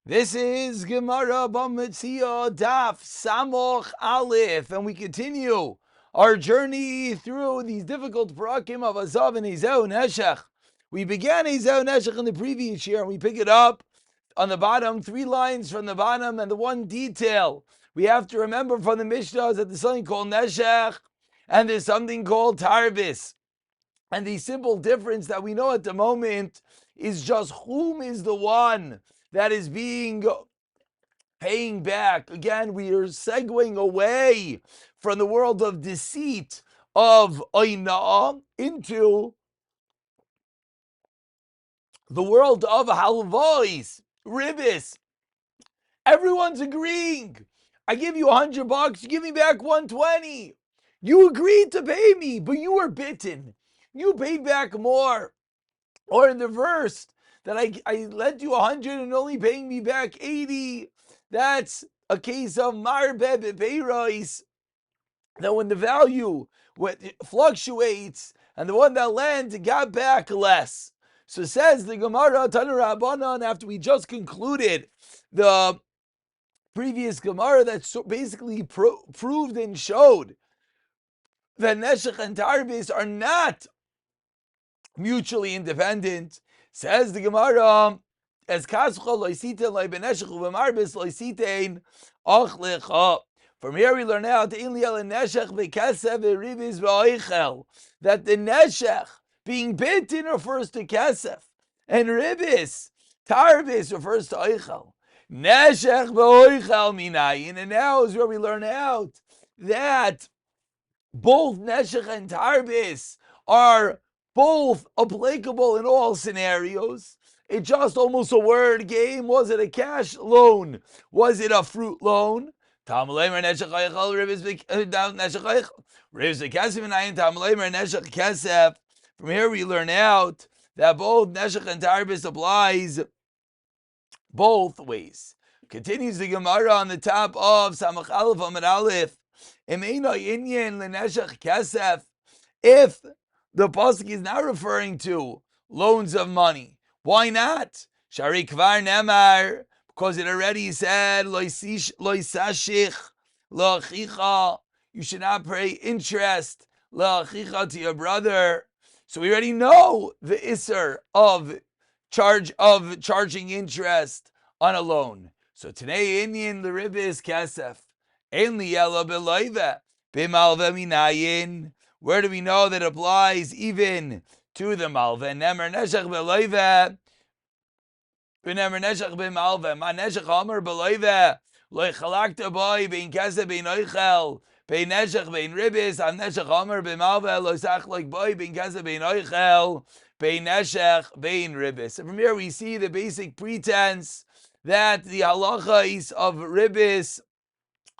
This is Gemara Metziah Daf Samoch Aleph, and we continue our journey through these difficult parakim of Azav and Ezeu Neshech. We began Ezeu Neshech in the previous year, and we pick it up on the bottom, 3 lines from the bottom, and the one detail we have to remember from the Mishnah is that there's something called Neshech, and there's something called Tarbis. And the simple difference that we know at the moment is just whom is the one that is paying back. Again, we are segueing away from the world of deceit of Oina'ah into the world of halvos, ribis. Everyone's agreeing. I give you $100, you give me back 120. You agreed to pay me, but you were bitten. You paid back more. Or in the verse that I lent you 100 and only paying me back 80. That's a case of marbe bepeiros. That when the value fluctuates and the one that lent got back less. So says the Gemara Tanur Rabbanan, after we just concluded the previous Gemara that basically proved and showed that Neshech and Tarbis are not mutually independent. Says the Gemara, as kascha loisitein loibeneshech uvemarbis loisitein achlecha. From here we learn out that the neshech being bitten refers to kesef, and ribis, tarbis refers to oichel. Neshech ve'oichel minayin, and now is where we learn out that both neshech and tarbis are both applicable in all scenarios. It's just almost a word game. Was it a cash loan? Was it a fruit loan? From here we learn out that both neshech and tarbis applies both ways. Continues the Gemara on the top of Samach Aleph Amud Aleph. If the pasuk is not referring to loans of money, why not? Shari kvar nemar, because it already said loisashich la'achicha. You should not pay interest la'achicha to your brother. So we already know the isser of charging interest on a loan. So today Indian the ribba is kesef. Ainli yellow beloive b'malve minayin. Where do we know that applies even to the malve? Nemer neshech beloive. Nemer neshech b'malve. Ma neshech hamer beloive. Lo chalakta boy bein kesef bein oichel. Bein neshech bein ribis. Am neshech hamer b'malve. Lo sach like boy bein kesef bein oichel. Bein neshech bein ribis. And from here we see the basic pretense that the halachas of ribis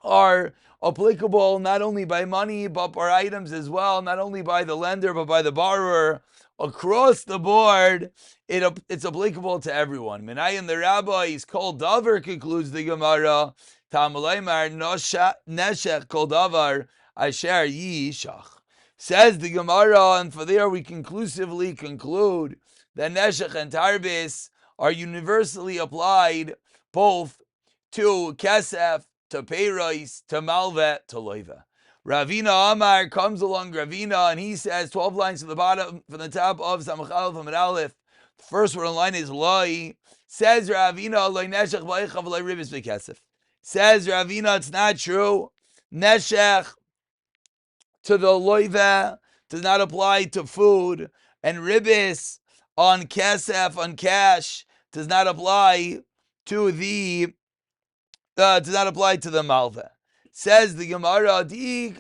are applicable not only by money but by items as well, not only by the lender but by the borrower. Across the board, it's applicable to everyone. Menayin the rabbis kol davar, concludes the Gemara. Tamaleimar neshech kol davar asher yishach. Says the Gemara, and for there we conclusively conclude that neshech and tarbis are universally applied both to kesef, to peiros, to malvet, to loiva. Ravina Amar comes along Ravina and he says 12 lines from the bottom, from the top of Samach Aleph Amud Aleph. The first word in line is loi. Says Ravina loi neshech b'oichav loi ribis b'kesef. Says Ravina, it's not true. Neshech to the loiva does not apply to food, and ribis on kesef, on cash, does not apply to the malva. Says the Gemara, the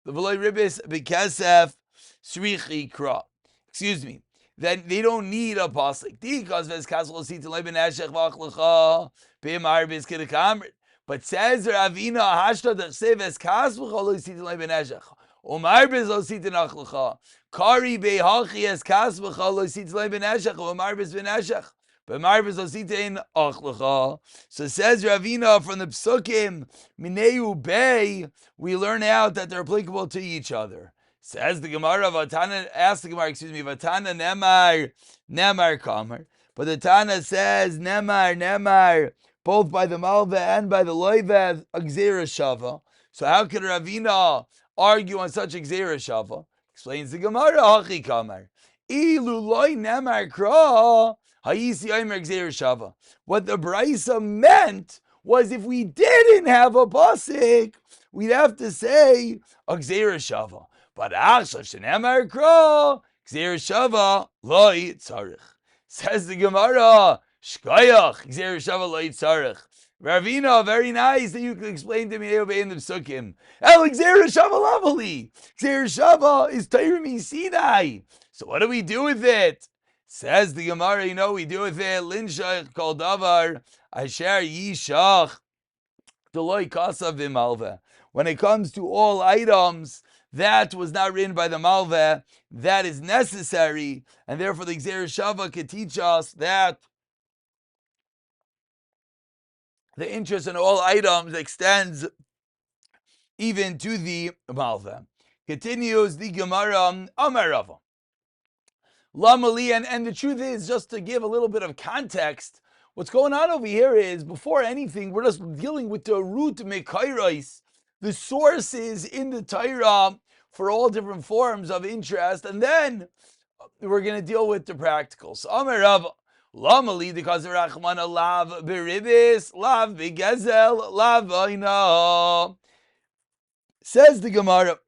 v'loy ribis b'kesef srichi kra. Excuse me. Then they don't need a pasuk. But says Ravina, hashta d'chsev es kas v'chol lo yisitin lei b'neshech. Omar bez lo yisitin achlecha. Kari behachi es kas v'chol lo yisitin lei b'neshech. Omar bez b'neshech. So says Ravina from the Psukim, Mineu Bey, we learn out that they're applicable to each other. Says the Gemara, Vatana, ask the Gemara, Vatana Nemar Kamar. But the Tana says, Nemar, both by the Malva and by the Loiva, a Gzeira Shava. So how could Ravina argue on such a Gzeira Shava? Explains the Gemara, Hachi Kamar. Ilu loy nemar kra, hayisi omer Gzeira Shava. What the Brisa meant was if we didn't have a pasuk, we'd have to say a Gzeira Shava. But Achshav shenemar kra, Gzeira Shava loy tzarich. Says the Gemara, Shkoyach, Gzeira Shava loy tzarich. Ravina, very nice that you can explain to me in the Psukim. El Gzeira Shava lavali. Gzeira Shava is Torah Sinai. So what do we do with it? Says the Gemara, we do with it. Linshach kol davar asher yishach deloy kasav v'malveh. When it comes to all items that was not written by the malveh, that is necessary, and therefore the Gzeira Shava could teach us that the interest in all items extends even to the malveh. Continues the Gemara, Amar Rava. Lamali, and the truth is, just to give a little bit of context, what's going on over here is, before anything, we're just dealing with the root mekairos, the sources in the Torah for all different forms of interest, and then we're going to deal with the practicals. Amar Rav, Lamali, because Rachmana lav beribis, lav begezel, lav aina. Says the Gemara,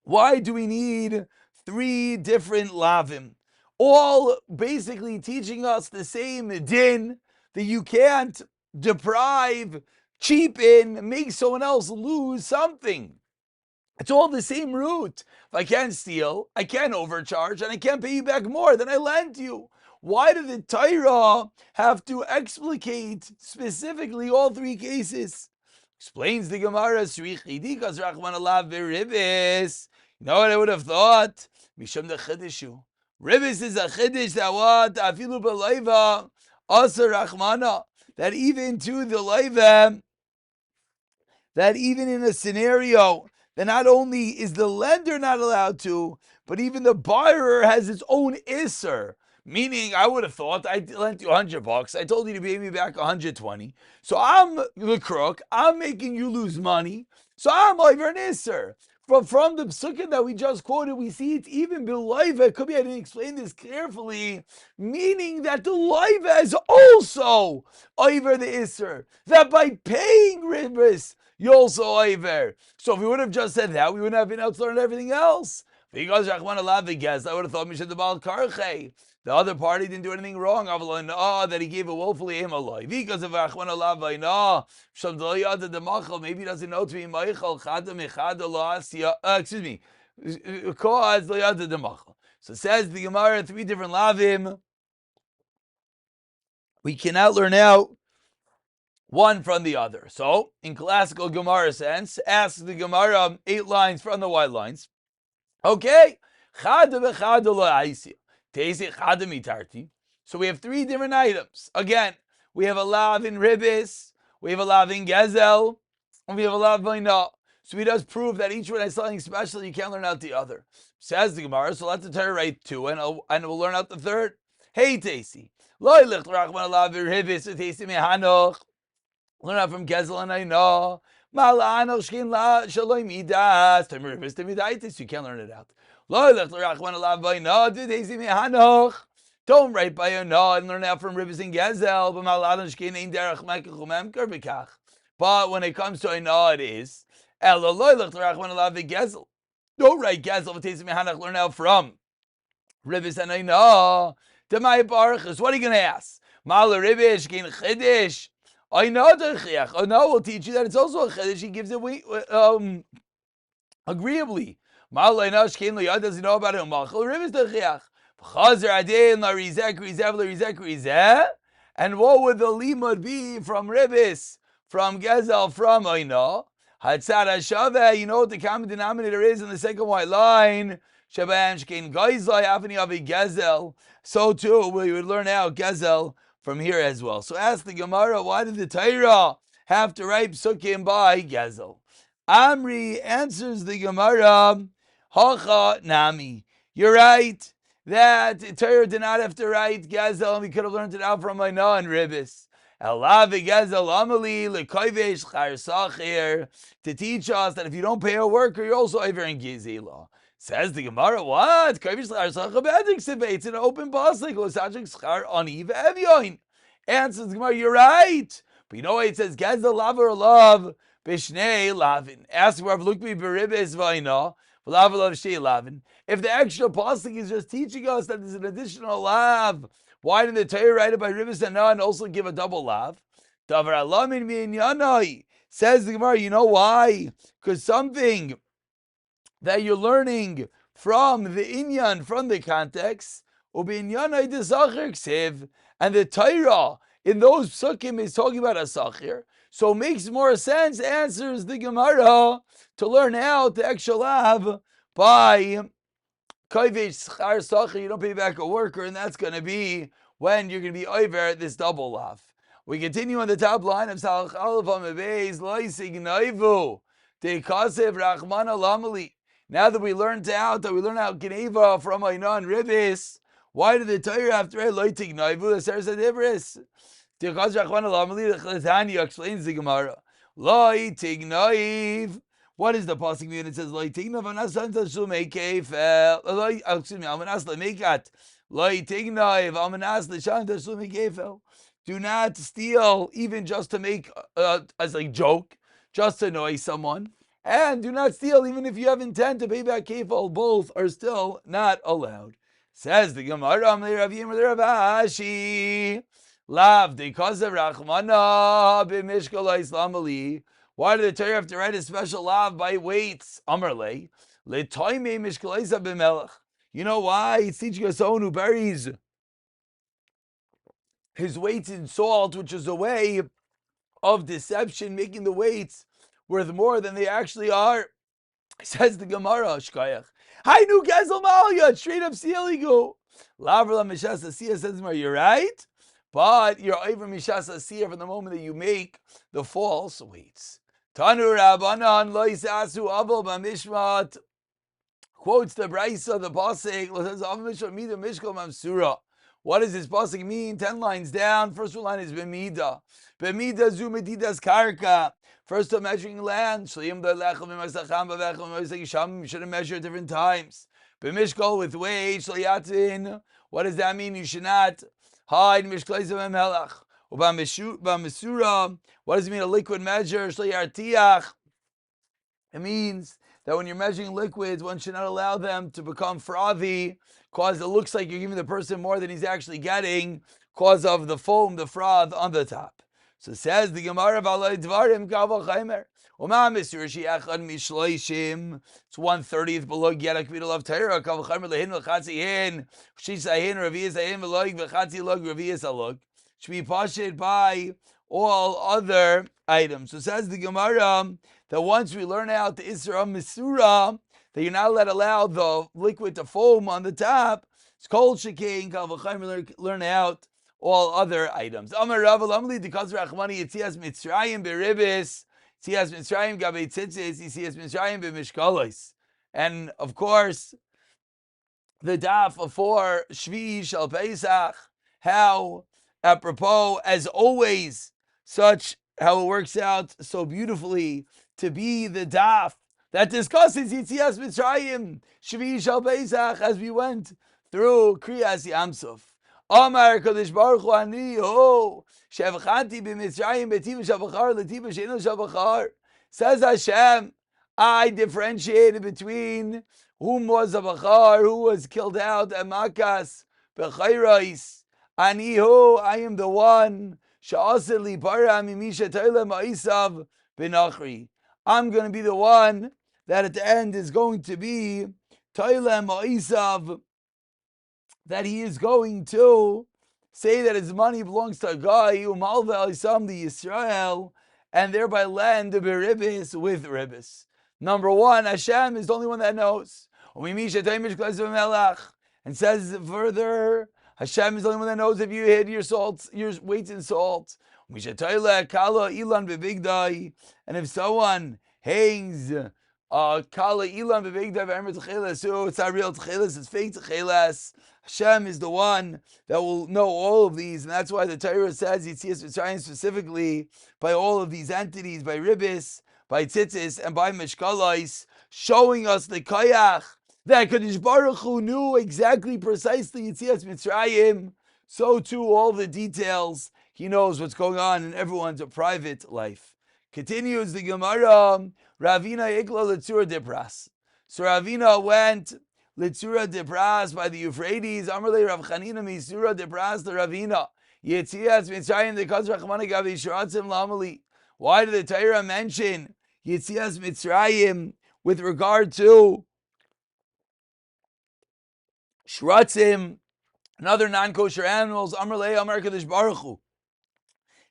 why do we need 3 different lavim? All basically teaching us the same din, that you can't deprive, cheapen, make someone else lose something. It's all the same root. If I can't steal, I can't overcharge, and I can't pay you back more than I lent you. Why did the Torah have to explicate specifically all 3 cases? Explains the Gemara, because Rachman alav beribis. You know what I would have thought? Mishum the chidishu. Ribis is a chidish that what? Afilu b'leiva asa Rachmana. That even to the leiva, that even in a scenario that not only is the lender not allowed to, but even the buyer has its own isser. Meaning, I would have thought, I lent you $100. I told you to pay me back 120. So I'm the crook. I'm making you lose money. So I'm over an isser. From the psukim that we just quoted, we see it's even b'loiva. It could be I didn't explain this carefully, meaning that the loiva is also over the isser. That by paying ribis, you also over. So if we would have just said that, we wouldn't have been able to learn everything else. Because Rachman alav v'gez, I would have thought Mishad the Baal Karchei. The other party didn't do anything wrong. That he gave a woefully him a lie. Because of Rachman alav v'ina, Sham Delayad the Machal, maybe he doesn't know to be Meichel Chadam Echad Alasia. Excuse me, Koaz Delayad the Machal. So says the Gemara, 3 different lavim. We cannot learn out one from the other. So, in classical Gemara sense, ask the Gemara 8 lines from the white lines. Okay, so we have 3 different items. Again, we have a lav in ribis, we have a lav in gezel, and we have a lav in na. So he does prove that each one has something special. You can't learn out the other. Says the Gemara, so let the Torah write 2, and we'll learn out the 3rd. Hey, Tasi. Learn out from gezel and aina. You can't learn it out. Don't write by a no and learn out from rivers and gezel. But when it comes to a no, it is. Don't write gezel. Learn out from rivers and a no. What are you going to ask? I know will teach you that it's also a chiddush. He gives it agreeably. Does he know about it? And what would the limud be from ribis, from gezel, from oina? Hatzad hashava. You know what the common denominator is in the second white line. So too, we would learn out gezel from here as well. So ask the Gemara, why did the Torah have to write psukim by gezel? Amri answers the Gemara, Hacha nami. You're right. that Torah did not have to write Gezel, and we could have learned it out from Ainah and Ribbis. Elav Gezel Amali Lekoivesh Char Sachir, to teach us that if you don't pay a worker, you're also over in Gizela. Says the Gemara, what? Koivesh Char Sachir Bedik Sibbe. It's an open pasuk. Losachik Schar Ani Ve'evyoin. Answers the Gemara, you're right. But you know what it says? Gezel Lav or Love Bishnei Lavin. Ask Rav Lukmi Beribis Vaina. If the extra pasuk is just teaching us that there's an additional lav, why did the Torah write it by Ribis and also give a double lav? Davar alamin minyanai, says the Gemara. You know why? Because something that you're learning from the inyan, from the context, ubinyanai desacher ksiv, and the Torah in those psukim is talking about a sachir. So it makes more sense, answers the Gemara, to learn out the extra lav by koivesh schar sachir. You don't pay back a worker, and that's going to be when you're going to be over this double lav. We continue on the top line of Salach Aleph Amabeis Loisig Noivu Dekasev Rachman Alamali. Now that we learned out Geneva from Ainah Ribis, why did the Torah have to write Loitig Noivu? The Seres Adibris. Dekasev Rachman Alamali. The Tanya explains the Gemara. Loitig Noiv. What is the pasuk mean? It says Loitig Noiv Anasan Tashumei Kefel. Excuse me. Amanas Lemekat. Loitig Noiv Amanas Leshan Tashumei Kefel. Do not steal, even just to make as a joke, just to annoy someone. And do not steal, even if you have intent to pay back kefal. Both are still not allowed. Says the Gemara, Lav dekasev rachmana b'mishkal islamali. Why did the Torah have to write a special lav by weights? Amarle letoime mishkal isa b'melech. You know why? It's teaching us someone who buries his weights in salt, which is a way of deception, making the weights worth more than they actually are. Says the Gemara, Shkayach. Hainu Gezel Malya, straight up Sieligu. Lavra Mishas Asiyah, says Gemara, you're right, but you're over Mishas Asiyah from the moment that you make the false weights. Tanu Rabbanan Lo Yisasu Abel Bamishmat quotes the Braisa, the Pasek, what does this pasuk mean? 10 lines down. First line is b'mida. B'mida zu medidas karka. First time measuring land. You shouldn't measure at different times. B'mishkol with weight. Shliyatin. What does that mean? You should not hide mishkleis v'melach. B'misura. What does it mean? A liquid measure. Shliyartiach. It means that when you're measuring liquids, one should not allow them to become frothy, cause it looks like you're giving the person more than he's actually getting, cause of the foam, the froth on the top. So says the Gemara, it's 1/30 below Gera Kvidal of Torah, should be pashed by all other items. So says the Gemara that once we learn out the Isra Misura, that you're not allowed to allow the liquid to foam on the top, it's called Shekain, learn out all other items. Amar Rav Lamli, because Rachmani, Yitzias Mitzrayim Beribis, Yitzias Mitzrayim Gabei Tzitzis, Yitzias Mitzrayim B'Mishkalos. And of course, the daf for Shvi Shal Pesach, how apropos, as always, such how it works out so beautifully to be the daf that discusses Yitzias Mitzrayim, Shvi Shal Pesach, as we went through Kriyas Yamsuf. Amar Kadosh Baruch Hu Ani Ho Shevchati b'Mitzrayim b'Tiva Shavachar l'Tiva Sheino Shavachar. Says Hashem, I differentiated between whom was a Bachar, who was killed out at Makas b'Chayrais. Ani Ho, I am the one. Sha'asir li para mimisha Toila Ma'isav b'Nachri. I'm going to be the one that at the end is going to be Toila Ma'isav, that he is going to say that his money belongs to a guy who malva alisam the Yisrael, and thereby lend the beribis with ribis. Number one, Hashem is the only one that knows. And says further, Hashem is the only one that knows if you hid your salt, your weights in salt. And if someone hangs Kala ilan bevegdav emer tcheles. So it's not real tcheles, it's fake tcheles. Hashem is the one that will know all of these, and that's why the Torah says Yitzias Mitzrayim specifically by all of these entities, by Ribis, by Tzitzis, and by Mishkalais, showing us the Kayach that Kadosh Baruch Hu knew exactly, precisely Yitzias Mitzrayim. So too, all the details, he knows what's going on in everyone's private life. Continues the Gemara, Ravina Ikla Letzura Dipras. So Ravina went Litzura Dipras by the Euphrates. Amarle Rav Chanina Misura Dipras the Ravina. Yitzias Mitzrayim the Kaz Rachmana Gavi Shiratzim Lamali. Why did the Torah mention Yitzias Mitzrayim with regard to Shiratzim and other non-kosher animals? Amarle Amar Kadosh Baruch Hu.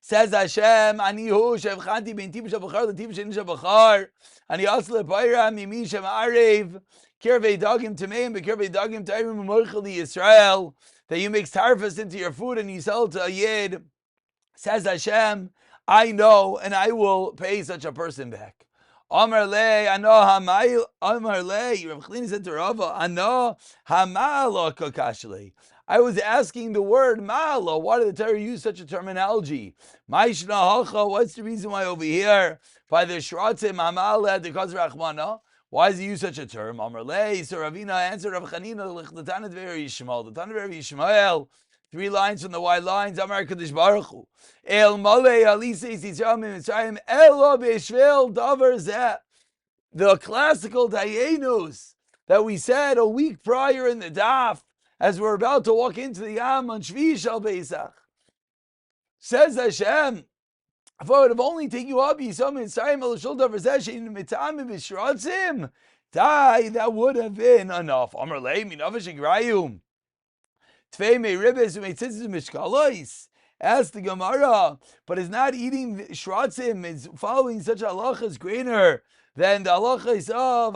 Says Hashem, Anihu Shevchanti Ben Tibusha Bachar L'Tibusha Nisha Bachar Ani Asle Bayra Mimi Shem Arev Kirvei Dagim Tameim Bekirvei Dagim Tairim U'Moichel Yisrael, that you mix tarfas into your food and you sell it to a yid. Says Hashem, I know and I will pay such a person back. Amar le, ano hamayil. Amar le, Rav Chlini said to Rava, ano hamalo kakashle. I was asking the word ma'ala. Why did the Torah use such a terminology? Ma'ishna halcha. What's the reason why over here by the shratzim hamala the kaz rachmana? Why does he use such a term? Amar le. So Ravina answered Rav Chanina l'chlatana dveri Yishmael. The Tana dveri Yishmael. 3 lines from the white lines. Amar Kadosh Baruch Hu. El malei aliseis Yisrael mitzrayim elo b'shvel davar zeh. The classical dayenus that we said a week prior in the daf, as we're about to walk into the Yam on Shvi Shal Beisach. Says Hashem, if I would have only taken you up, Yisrael mitzrayim el shel davar zeh shein mitzamim b'shratzim, that would have been enough. Amar lei minavish igrayum. Tvei me ribes u'meitzitz mishkalois. Ask the Gemara, but is not eating shratzim, is following such halachas greater than the halachas of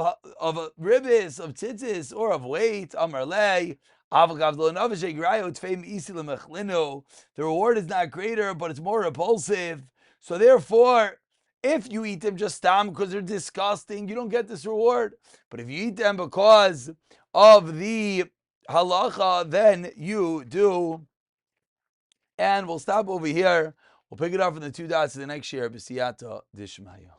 ribis, of tzitzis, or of weight? Amar lei. The reward is not greater, but it's more repulsive. So therefore, if you eat them just because they're disgusting, you don't get this reward. But if you eat them because of the halacha, then you do. And we'll stop over here. We'll pick it up from the 2 dots of the next year. B'siyata dishmaya.